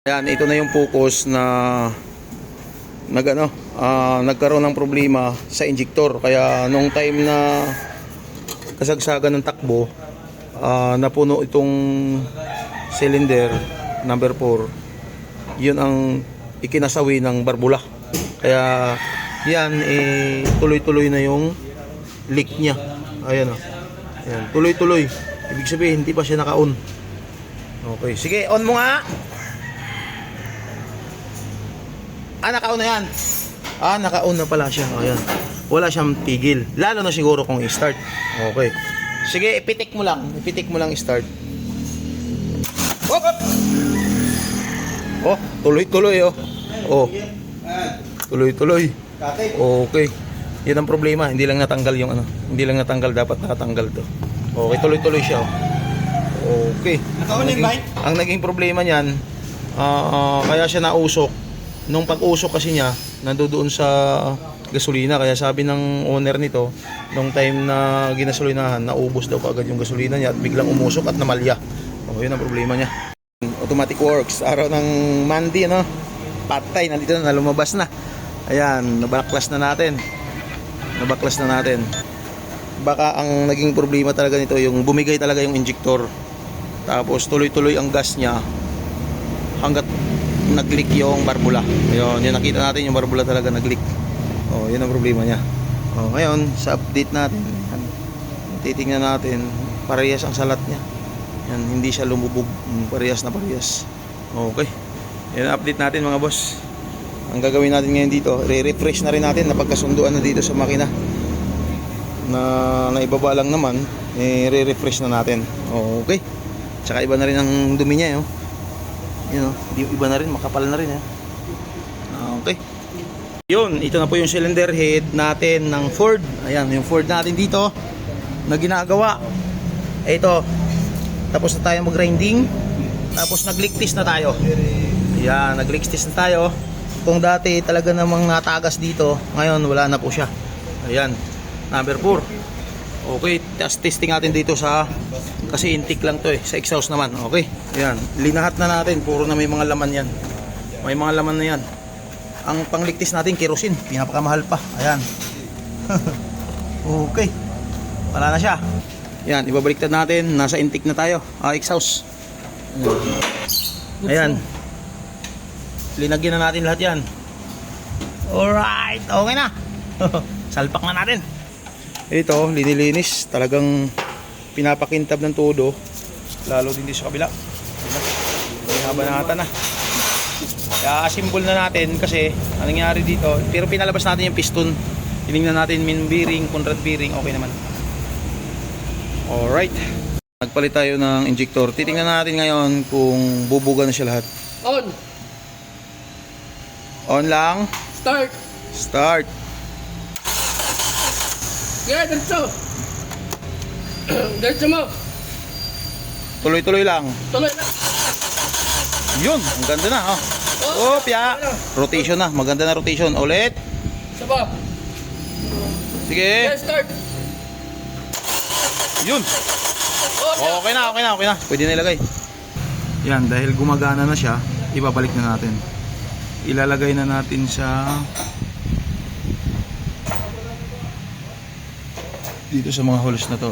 Ayan, ito na yung focus na nagkaroon ng problema sa injector. Kaya nung time na kasagsagan ng takbo, napuno itong cylinder number 4. Yun ang ikinasawi ng barbula. Kaya yan, tuloy-tuloy na yung leak niya. Ayan o. Ayan, tuloy-tuloy. Ibig sabihin, hindi pa siya naka-on. Okay, sige, on mo nga. Naka-on na yan. Naka-on na pala siya. Ayan. Wala siyang tigil. Lalo na siguro kung i-start. Okay. Sige, ipitik mo lang. Ipitik mo lang i-start. Oh, tuloy-tuloy oh. Oh. Tuloy-tuloy. Okay. Yan ang problema. Hindi lang natanggal yung ano. Hindi lang natanggal. Dapat nakatanggal to. Okay, tuloy-tuloy siya oh. Okay. Ang naging problema niyan, kaya siya nausok. Nung pag-usok kasi niya, nandoon sa gasolina. Kaya sabi ng owner nito, nung time na ginasolinahan, naubos daw kaagad yung gasolina niya at biglang umusok at namalya. Yun ang problema niya. Automatic works. Araw ng Monday, ano? Patay, nandito na, lumabas na. Ayan, nabaklas na natin. Baka ang naging problema talaga nito, yung bumigay talaga yung injector. Tapos tuloy-tuloy ang gas niya hanggat nag-leak yung barbula. Ayun, yun nakita natin yung barbula talaga nag-leak. Yun ang problema niya. Ngayon, sa update natin, titingnan natin, parehas ang salat niya. Yan, hindi siya lumubog, parehas na parehas. Okay. Yan ang update natin mga boss. Ang gagawin natin ngayon dito, re-refresh na rin natin na pagkasunduan na dito sa makina. Na naibaba lang naman, re-refresh na natin. Okay. Tsaka iba na rin ang dumi niya, yun. Iba na rin, makapal na rin. Okay. Yun, ito na po yung cylinder head natin ng Ford. Ayan, yung Ford natin dito na ginagawa. Ito, tapos na tayo mag-grinding. Tapos nag-leak test na tayo. Ayan, nag-leak test na tayo. Kung dati talaga namang natagas dito, ngayon wala na po siya. Ayan, number 4. Okay, testing natin dito kasi intake lang to sa exhaust naman. Okay, ayan, linahat na natin, puro na may mga laman yan. May mga laman na yan. Ang pangligtis natin, kerosene, pinapakamahal pa. Ayan. Okay, wala na siya. Ayan, ibabaliktad natin, nasa intake na tayo, exhaust. Ayan, linagyan na natin lahat yan. Alright, okay na. Salpak na natin. Ito, linilinis, talagang pinapakintab ng todo, lalo din dito sa kabila. May habanatan na. Kaya asimbol na natin kasi anong nangyari dito, pero pinalabas natin yung piston. Tinignan natin main bearing, Conrad bearing, okay naman. Alright. Nagpalit tayo ng injector. Titingnan natin ngayon kung bubuga na siya lahat. On. On lang. Start. Yeah, diretso. Diretso mo. Tuloy-tuloy lang. Tuloy na. Yun, ang ganda na. Pya. Rotation na, maganda na rotation. Ulit. Saba. Sige. Yeah, start. Yun. Okay na. Pwede na ilagay. Yan, dahil gumagana na siya, ibabalik na natin. Ilalagay na natin sa dito sa mga holes na to.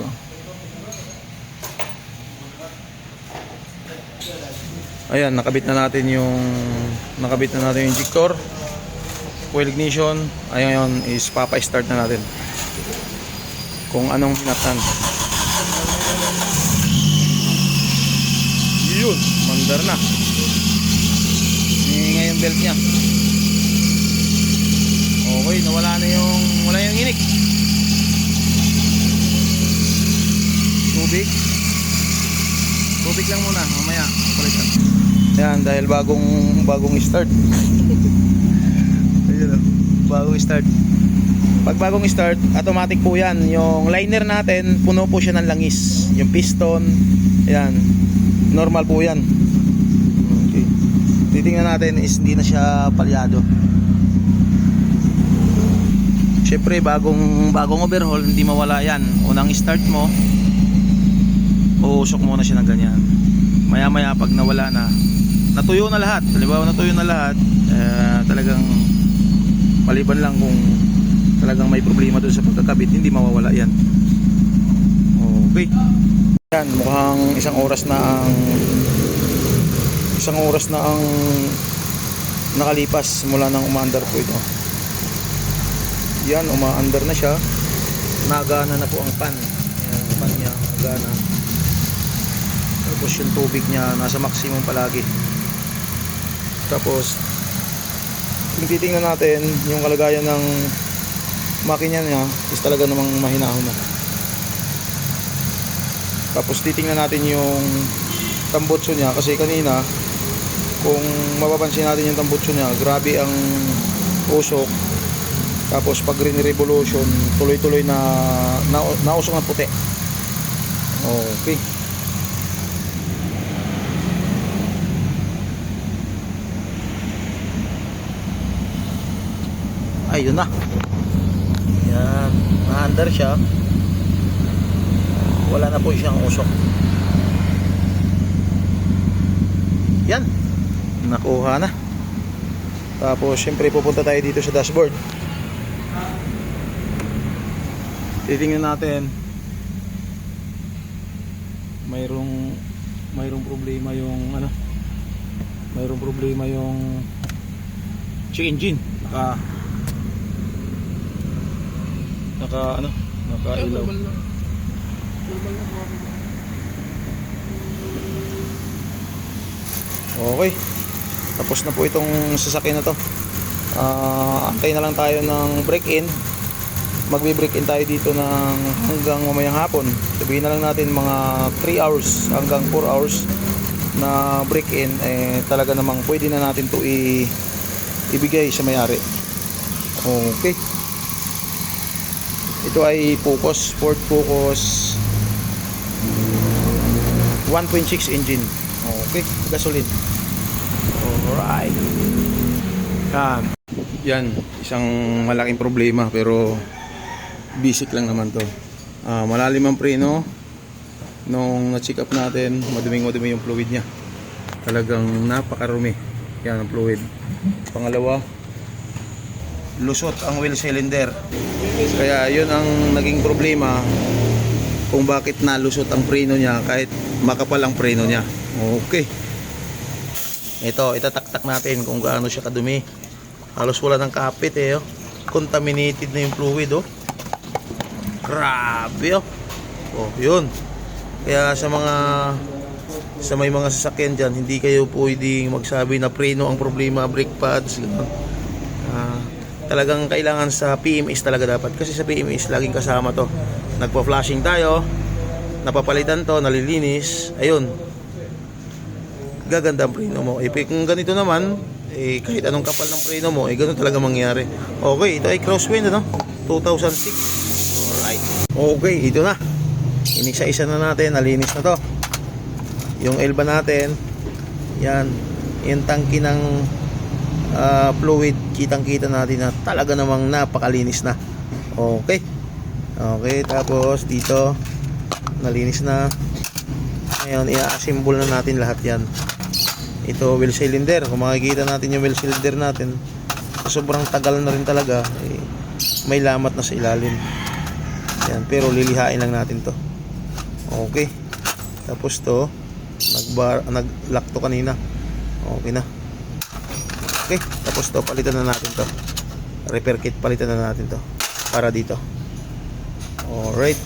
Ayan, nakabit na natin yung injector, coil ignition. Ayan, is papa-start na natin kung anong hinatan. Yun, mandar na. Ngayon yung belt niya. Okay, wala yung inik. Tubig lang muna, mamaya palitan. Ayan, dahil bagong start. Ayan, bagong start. Pag bagong start, automatic po yan. Yung liner natin, puno po siya ng langis. Yung piston, ayan, normal po yan. Okay. Titingnan natin is hindi na siya palyado. Syempre, bagong overhaul, hindi mawala yan. Unang start mo, uusok muna siya ng ganyan. Maya maya pag nawala na, natuyo na lahat. Halimbawa natuyo na lahat, talagang maliban lang kung talagang may problema doon sa pagkakabit, hindi mawawala yan. Okay. Yan, mukhang isang oras na ang nakalipas mula nang umaandar po ito. Yan, umaandar na siya. Nagana na po ang pan. Yan, ang pan niya, nagana. Tapos yung tubig niya nasa maximum palagi. Tapos kung titingnan natin yung kalagayan ng makina niya is talaga namang mahinahon na. Tapos titingnan natin yung tambutso niya kasi kanina kung mapapansin natin yung tambutso niya, grabe ang usok. Tapos pag revolution, tuloy-tuloy na nausok ng puti. Okay. Ayun na. Yan, na-under siya. Wala na po siyang usok. Yan, nakuha na. Tapos syempre pupunta tayo dito sa dashboard. Titingnan natin. Mayroong problema yung mayroong problema yung check engine. Nakailaw. Okay. Tapos na po itong sasakyan na to. Antay na lang tayo ng break-in. Magbe-break-in tayo dito ng hanggang mamayang hapon. Sabihin na lang natin mga 3 hours hanggang 4 hours na break-in. Talaga namang pwede na natin to ibigay sa may-ari. Okay. Ito ay Focus, Ford Focus 1.6 engine. Okay, gasoline. Alright. Yan, isang malaking problema pero basic lang naman to. Malalim ang preno. Nung na-check up natin, madumi yung fluid niya. Talagang napakarumi. Yan ang fluid. Pangalawa, lusot ang wheel cylinder. Kaya yun ang naging problema kung bakit nalusot ang preno niya kahit makapal ang preno niya. Okay. Ito, itataktak natin kung gaano siya kadumi. Halos wala ng kapit oh. Contaminated na yung fluid oh. Grabe oh. Oh, yun. Kaya sa may mga sasakyan dyan, hindi kayo pwedeng magsabi na preno ang problema, brake pads. Talagang kailangan sa PMS talaga dapat. Kasi sa PMS laging kasama to. Nagpa-flashing tayo, napapalitan to, nalilinis. Ayun, gaganda ang preno mo. Kung ganito naman, kahit anong kapal ng preno mo, ganun talaga mangyari. Okay, ito ay crosswind 2006. Alright. Okay, ito na. Inisa-isa na natin, nalinis na to. Yung elba natin, yan, yung tangki ng fluid, kitang-kita natin na talaga namang napakalinis na. Okay. Okay, tapos dito nalinis na. Ngayon, i-assemble na natin lahat yan. Ito, wheel cylinder. Kung makikita natin yung wheel cylinder natin, sobrang tagal na rin talaga. May lamat na sa ilalim. Yan, pero lilihain lang natin to. Okay. Tapos to, nag-lock to kanina. Okay na. Okay, tapos to, palitan na natin to. Repair kit, palitan na natin to. Para dito. Alright.